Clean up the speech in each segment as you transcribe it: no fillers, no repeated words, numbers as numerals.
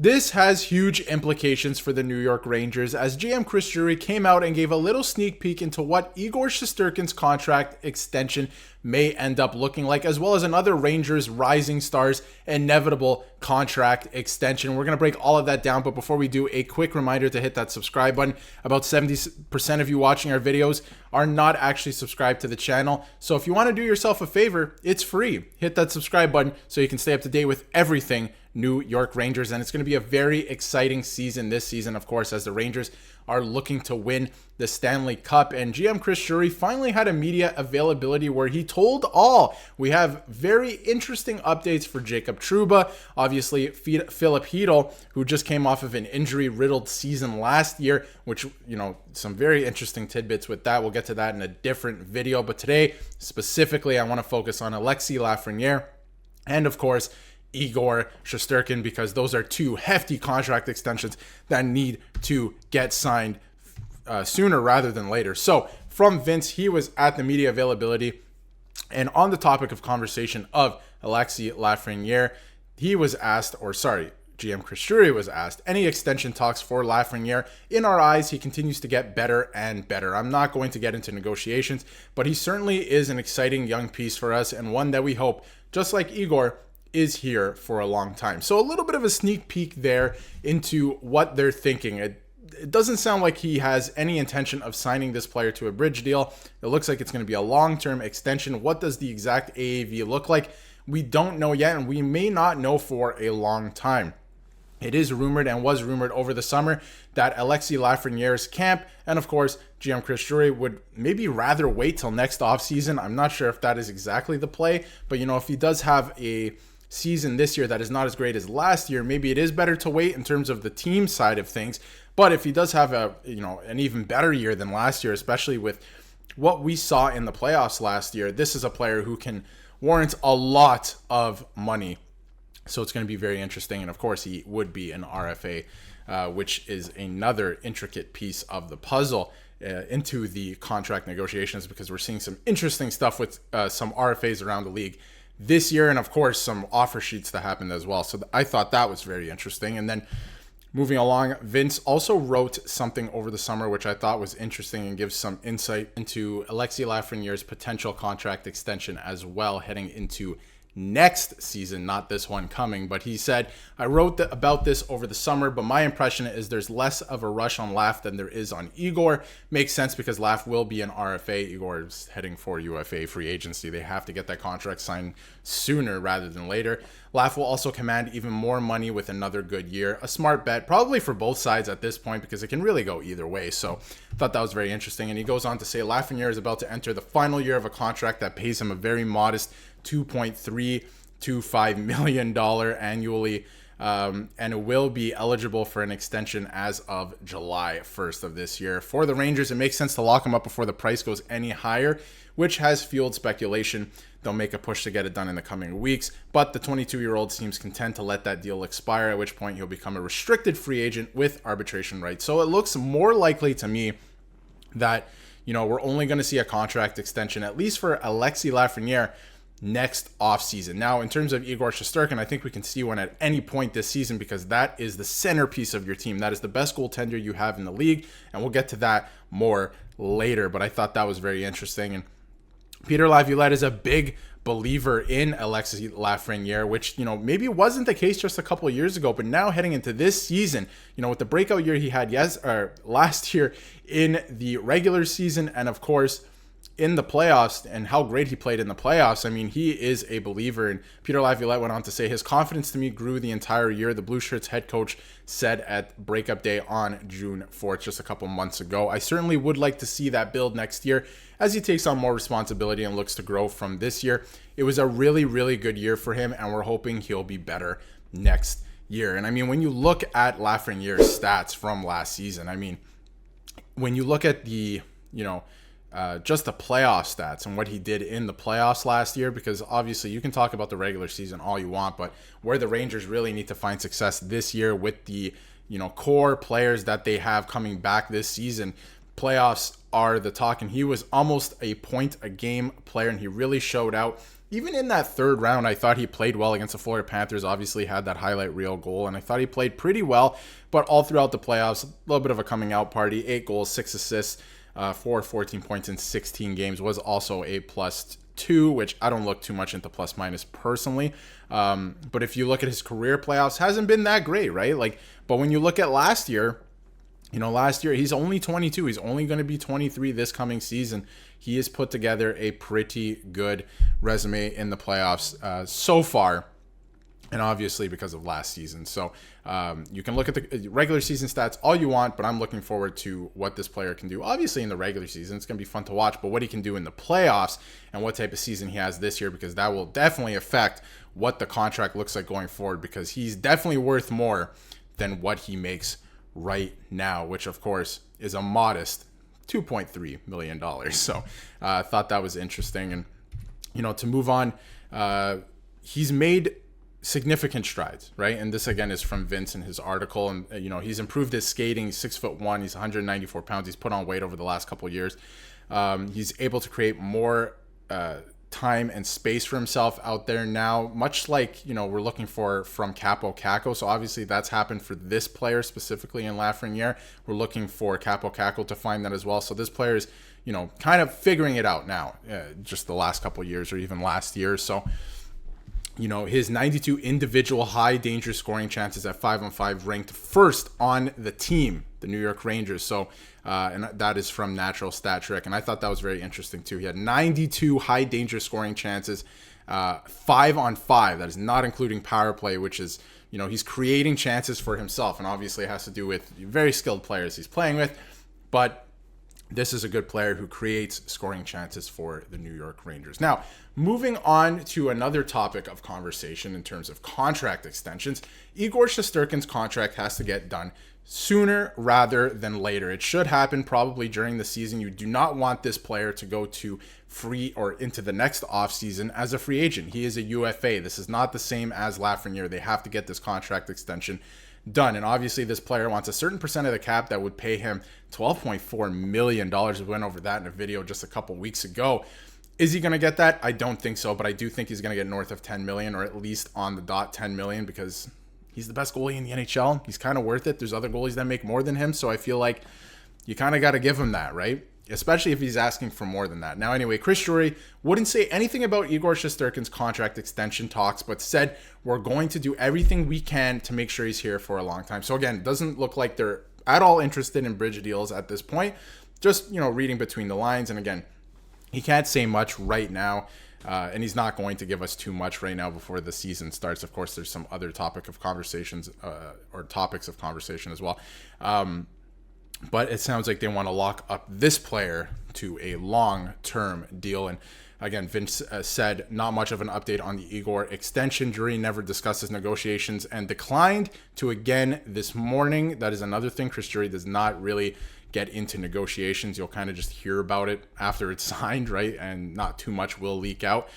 This has huge implications for the New York Rangers as GM Chris Drury came out and gave a little sneak peek into what Igor Shesterkin's contract extension may end up looking like, as well as another Rangers rising stars inevitable contract extension. We're going to break all of that down, but before we do, a quick reminder to hit that subscribe button. About 70% of you watching our videos are not actually subscribed to the channel, so if you want to do yourself a favor, it's free. Hit that subscribe button so you can stay up to date with everything New York Rangers, and it's going to be a very exciting season this season, of course, as the Rangers are looking to win the Stanley Cup. And GM Chris Drury finally had a media availability where he told all. We have very interesting updates for Jacob Trouba, obviously Philip Hedl, who just came off of an injury-riddled season last year, which, some very interesting tidbits with that. We'll get to that in a different video, but today, specifically, I want to focus on Alexi Lafreniere and, of course, Igor Shesterkin, because those are two hefty contract extensions that need to get signed sooner rather than later. So from Vince, he was at the media availability, and on the topic of conversation of Alexi Lafreniere, GM Chris Drury was asked, any extension talks for Lafreniere? In our eyes, he continues to get better and better. I'm not going to get into negotiations, but he certainly is an exciting young piece for us, and one that we hope, just like Igor, is here for a long time. So a little bit of a sneak peek there into what they're thinking. It doesn't sound like he has any intention of signing this player to a bridge deal. It looks like it's going to be a long-term extension. What does the exact AAV look like? We don't know yet, and we may not know for a long time. It is rumored and was rumored over the summer that Alexi Lafreniere's camp and, of course, GM Chris Drury would maybe rather wait till next offseason. I'm not sure if that is exactly the play, but, if he does have a season this year that is not as great as last year, maybe it is better to wait in terms of the team side of things. But if he does have an even better year than last year, especially with what we saw in the playoffs last year, this is a player who can warrant a lot of money. So it's going to be very interesting. And of course, he would be an RFA, which is another intricate piece of the puzzle into the contract negotiations, because we're seeing some interesting stuff with some RFAs around the league this year, and of course some offer sheets that happened as well. So I thought that was very interesting. And then moving along, Vince also wrote something over the summer which I thought was interesting and gives some insight into Alexi Lafreniere's potential contract extension as well heading into next season, not this one coming. But he said, I wrote about this over the summer, but my impression is there's less of a rush on Laf than there is on Igor. Makes sense because Laf will be an RFA. Igor is heading for UFA free agency. They have to get that contract signed sooner rather than later. Laf will also command even more money with another good year. A smart bet, probably for both sides at this point, because it can really go either way. So I thought that was very interesting. And he goes on to say Lafreniere is about to enter the final year of a contract that pays him a very modest $2.325 million annually, and will be eligible for an extension as of July 1st of this year. For the Rangers, it makes sense to lock him up before the price goes any higher, which has fueled speculation. They'll make a push to get it done in the coming weeks, but the 22-year-old seems content to let that deal expire, at which point he'll become a restricted free agent with arbitration rights. So it looks more likely to me that, we're only going to see a contract extension, at least for Alexi Lafreniere, next offseason. Now, in terms of Igor Shesterkin, I think we can see one at any point this season, because that is the centerpiece of your team. That is the best goaltender you have in the league, and we'll get to that more later. But I thought that was very interesting. And Peter Laviolette is a big believer in Alexi Lafreniere, which, maybe wasn't the case just a couple of years ago, but now heading into this season, with the breakout year he had last year in the regular season, and of course in the playoffs, and how great he played in the playoffs. I mean, he is a believer. And Peter Laviolette went on to say, his confidence to me grew the entire year. The Blue Shirts head coach said at breakup day on June 4th, just a couple months ago. I certainly would like to see that build next year as he takes on more responsibility and looks to grow from this year. It was a really, really good year for him, and we're hoping he'll be better next year. And I mean, when you look at Lafreniere's stats from last season, I mean, when you look at the, just the playoff stats and what he did in the playoffs last year, because obviously you can talk about the regular season all you want, but where the Rangers really need to find success this year with the, core players that they have coming back this season, playoffs are the talk. And he was almost a point a game player, and he really showed out even in that third round, I thought he played well against the Florida Panthers. Obviously had that highlight reel goal, and I thought he played pretty well. But all throughout the playoffs, a little bit of a coming out party. 8 goals, 6 assists, 14 points in 16 games. Was also a +2, which I don't look too much into plus minus personally. But if you look at his career playoffs, hasn't been that great, right? But when you look at last year, last year, he's only 22. He's only going to be 23 this coming season. He has put together a pretty good resume in the playoffs so far, and obviously because of last season. So you can look at the regular season stats all you want, but I'm looking forward to what this player can do. Obviously in the regular season, it's going to be fun to watch, but what he can do in the playoffs and what type of season he has this year, because that will definitely affect what the contract looks like going forward, because he's definitely worth more than what he makes right now, which of course is a modest $2.3 million. So I thought that was interesting. And, to move on, he's made significant strides, right? And this again is from Vince in his article. And, he's improved his skating. He's 6'1". He's 194 pounds. He's put on weight over the last couple of years. He's able to create more time and space for himself out there now, much like we're looking for from Capo Caco. So obviously that's happened for this player specifically in Lafreniere. We're looking for Capo Caco to find that as well. So this player is kind of figuring it out now, just the last couple of years or even last year. So his 92 individual high danger scoring chances at 5-on-5 ranked first on the team, the New York Rangers. So, and that is from Natural Stat Trick. And I thought that was very interesting too. He had 92 high danger scoring chances, 5-on-5. That is not including power play, which is, he's creating chances for himself. And obviously it has to do with very skilled players he's playing with. But this is a good player who creates scoring chances for the New York Rangers. Now, moving on to another topic of conversation in terms of contract extensions, Igor Shesterkin's contract has to get done sooner rather than later. It should happen probably during the season. You do not want this player to go to free or into the next offseason as a free agent. He is a UFA. This is not the same as Lafreniere. They have to get this contract extension done. And obviously this player wants a certain percent of the cap that would pay him $12.4 million. We went over that in a video just a couple weeks ago. Is he going to get that? I don't think so, but I do think he's going to get north of 10 million, or at least on the dot 10 million, because he's the best goalie in the NHL. He's kind of worth it. There's other goalies that make more than him, so I feel like you kind of got to give him that, right? Especially if he's asking for more than that. Now, anyway, Chris Drury wouldn't say anything about Igor Shesterkin's contract extension talks, but said we're going to do everything we can to make sure he's here for a long time. So again, it doesn't look like they're at all interested in bridge deals at this point. Just, reading between the lines. And again, he can't say much right now, and he's not going to give us too much right now before the season starts. Of course, there's some other topics of conversation as well. But it sounds like they want to lock up this player to a long-term deal. And again, Vince said not much of an update on the Igor extension. Drury never discusses negotiations and declined to again this morning. That is another thing. Chris Drury does not really get into negotiations. You'll kind of just hear about it after it's signed, right? And not too much will leak out.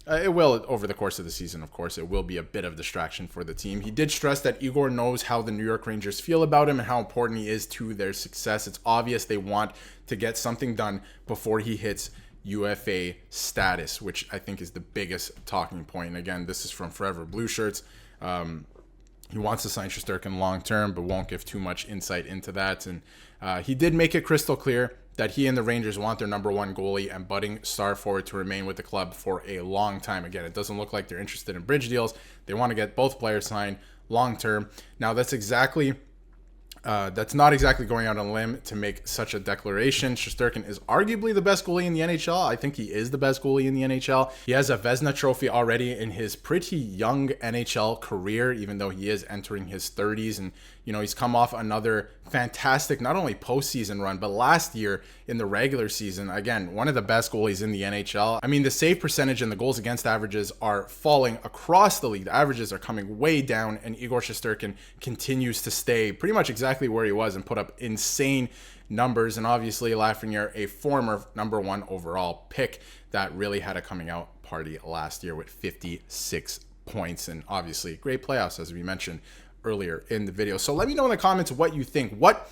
It will over the course of the season, of course. It will be a bit of distraction for the team. He did stress that Igor knows how the New York Rangers feel about him and how important he is to their success. It's obvious they want to get something done before he hits UFA status, which I think is the biggest talking point. And again, this is from Forever Blue Shirts. He wants to sign Shesterkin long-term, but won't give too much insight into that. And he did make it crystal clear that he and the Rangers want their number one goalie and budding star forward to remain with the club for a long time. Again, it doesn't look like they're interested in bridge deals. They want to get both players signed long-term. Now, that's not exactly going out on a limb to make such a declaration. Shesterkin is arguably the best goalie in the NHL. I think he is the best goalie in the NHL. He has a Vezina trophy already in his pretty young NHL career, even though he is entering his 30s. And, he's come off another fantastic, not only postseason run, but last year in the regular season. Again, one of the best goalies in the NHL. I mean, the save percentage and the goals against averages are falling across the league. The averages are coming way down, and Igor Shesterkin continues to stay pretty much exactly where he was and put up insane numbers. And obviously Lafreniere, a former number one overall pick that really had a coming out party last year with 56 points, and obviously great playoffs, as we mentioned earlier in the video. So let me know in the comments what you think. What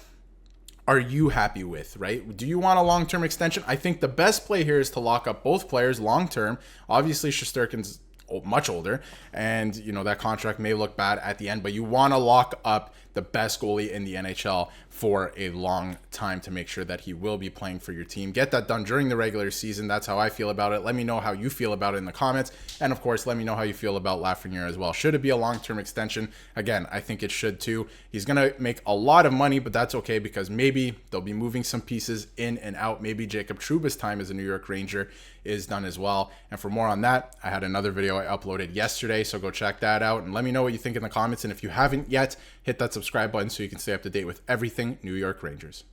are you happy with, right? Do you want a long-term extension? I think the best play here is to lock up both players long-term. Obviously, Shesterkin's much older, and that contract may look bad at the end, but you want to lock up the best goalie in the NHL for a long time to make sure that he will be playing for your team. Get that done during the regular season. That's how I feel about it. Let me know how you feel about it in the comments, and of course, let me know how you feel about Lafreniere as well. Should it be a long-term extension? Again, I think it should too. He's going to make a lot of money, but that's okay because maybe they'll be moving some pieces in and out. Maybe Jacob Trouba's time as a New York Ranger is done as well. And for more on that, I had another video I uploaded yesterday, so go check that out and let me know what you think in the comments. And if you haven't yet, hit that subscribe button so you can stay up to date with everything New York Rangers.